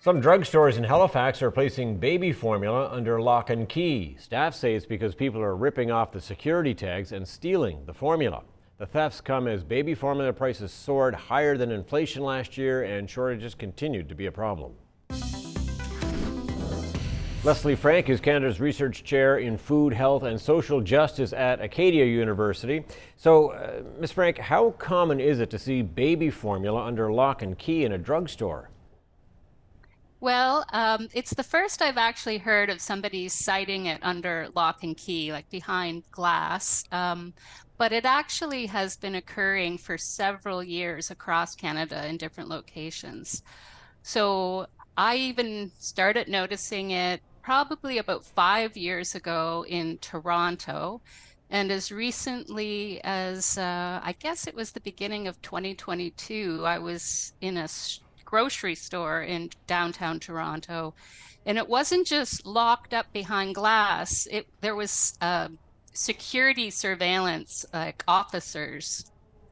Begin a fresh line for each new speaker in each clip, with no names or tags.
Some drugstores in Halifax are placing baby formula under lock and key. Staff say it's because people are ripping off the security tags and stealing the formula. The thefts come as baby formula prices soared higher than inflation last year, and shortages continued to be a problem. Lesley Frank is Canada's research chair in food, health and social justice at Acadia University. So, Ms. Frank, how common is it to see baby formula under lock and key in a drugstore?
Well, it's the first I've actually heard of somebody citing it under lock and key, like behind glass. But it actually has been occurring for several years across Canada in different locations. So I even started noticing it probably about 5 years ago in Toronto. And as recently as, I guess it was the beginning of 2022, I was in a grocery store in downtown Toronto, and it wasn't just locked up behind glass. There was security surveillance, like officers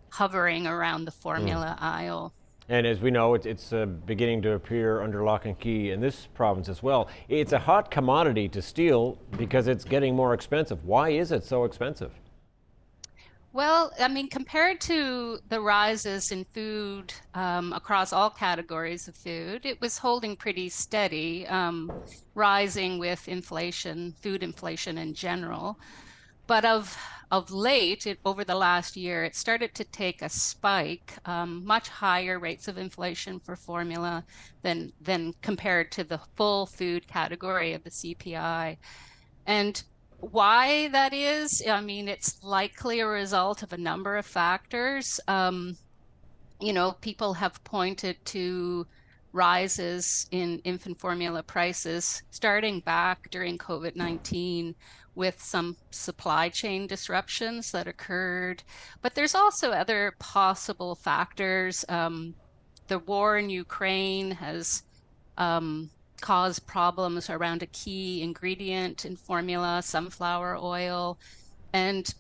hovering around the formula aisle.
And as we know, it's beginning to appear under lock and key in this province as well. It's a hot commodity to steal because it's getting more expensive. Why is it so expensive?
Well, I mean, compared to the rises in food across all categories of food, it was holding pretty steady, rising with inflation, food inflation in general. But of late, over the last year, it started to take a spike, much higher rates of inflation for formula than compared to the full food category of the CPI. And why that is, I mean, it's likely a result of a number of factors. People have pointed to rises in infant formula prices starting back during COVID-19 with some supply chain disruptions that occurred. But there's also other possible factors. The war in Ukraine has cause problems around a key ingredient in formula, sunflower oil, and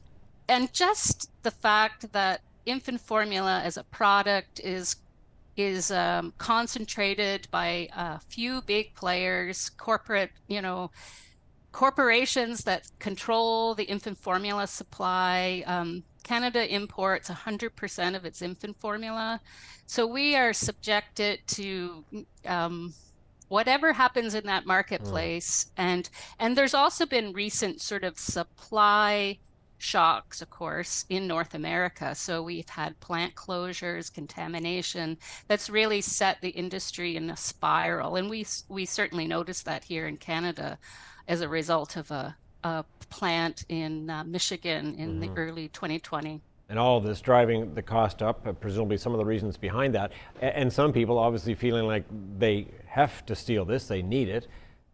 just the fact that infant formula as a product is concentrated by a few big players, corporations that control the infant formula supply. Canada imports 100% of its infant formula, so we are subjected to whatever happens in that marketplace. And there's also been recent sort of supply shocks, of course, in North America. So we've had plant closures, contamination that's really set the industry in a spiral. And we certainly noticed that here in Canada as a result of a plant in Michigan in the early 2020.
And all of this driving the cost up, presumably some of the reasons behind that. And some people obviously feeling like they have to steal this, they need it.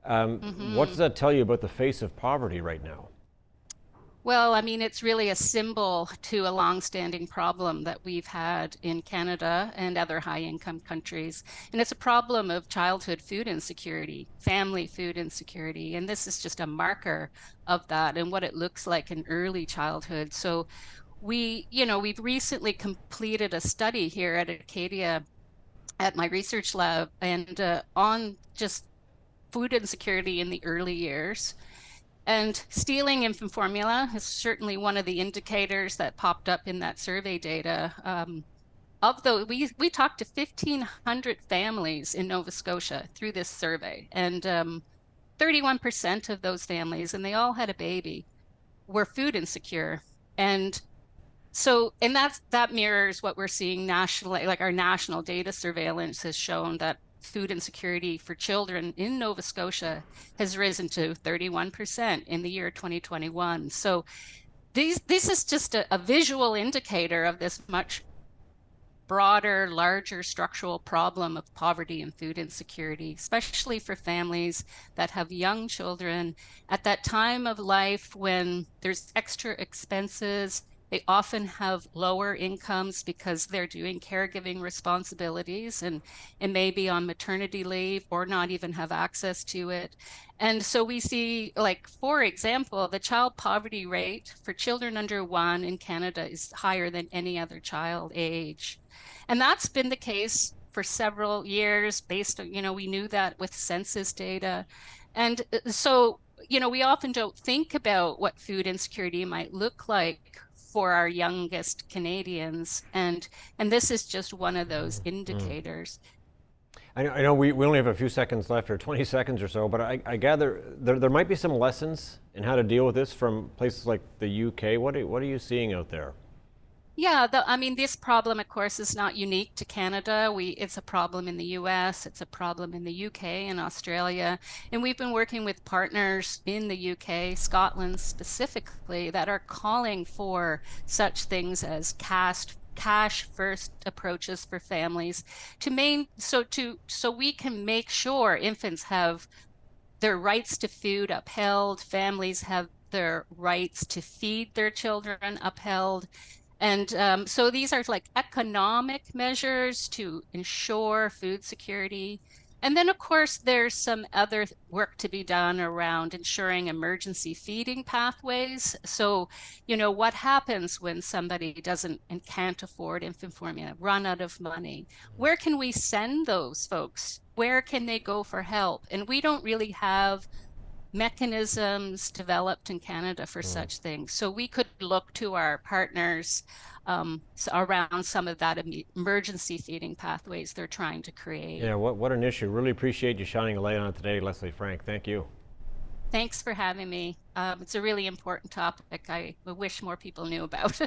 What does that tell you about the face of poverty right now?
Well, I mean, it's really a symbol to a longstanding problem that we've had in Canada and other high-income countries. And it's a problem of childhood food insecurity, family food insecurity. And this is just a marker of that and what it looks like in early childhood. So we've recently completed a study here at Acadia at my research lab and on just food insecurity in the early years. And stealing infant formula is certainly one of the indicators that popped up in that survey data. We talked to 1,500 families in Nova Scotia through this survey, and 31% of those families, and they all had a baby, were food insecure. And that mirrors what we're seeing nationally, like our national data surveillance has shown that food insecurity for children in Nova Scotia has risen to 31% in the year 2021. So this is just a visual indicator of this much broader, larger structural problem of poverty and food insecurity, especially for families that have young children at that time of life when there's extra expenses. They often have lower incomes because they're doing caregiving responsibilities and may be on maternity leave or not even have access to it. And so we see, like, for example, the child poverty rate for children under 1 in Canada is higher than any other child age. And that's been the case for several years based on, we knew that with census data. And so, we often don't think about what food insecurity might look like for our youngest Canadians. And this is just one of those indicators.
I know we only have a few seconds left, or 20 seconds or so, but I gather there might be some lessons in how to deal with this from places like the UK. What are you seeing out there?
Yeah, I mean, this problem, of course, is not unique to Canada. It's a problem in the US, it's a problem in the UK and Australia. And we've been working with partners in the UK, Scotland specifically, that are calling for such things as cash first approaches for families so we can make sure infants have their rights to food upheld, families have their rights to feed their children upheld. And so these are like economic measures to ensure food security. And then, of course, there's some other work to be done around ensuring emergency feeding pathways. So, what happens when somebody doesn't and can't afford infant formula, run out of money? Where can we send those folks? Where can they go for help? And we don't really have mechanisms developed in Canada for such things. So we could look to our partners around some of that emergency feeding pathways they're trying to create.
Yeah, what an issue. Really appreciate you shining a light on it today, Lesley Frank. Thank you.
Thanks for having me. It's a really important topic I wish more people knew about.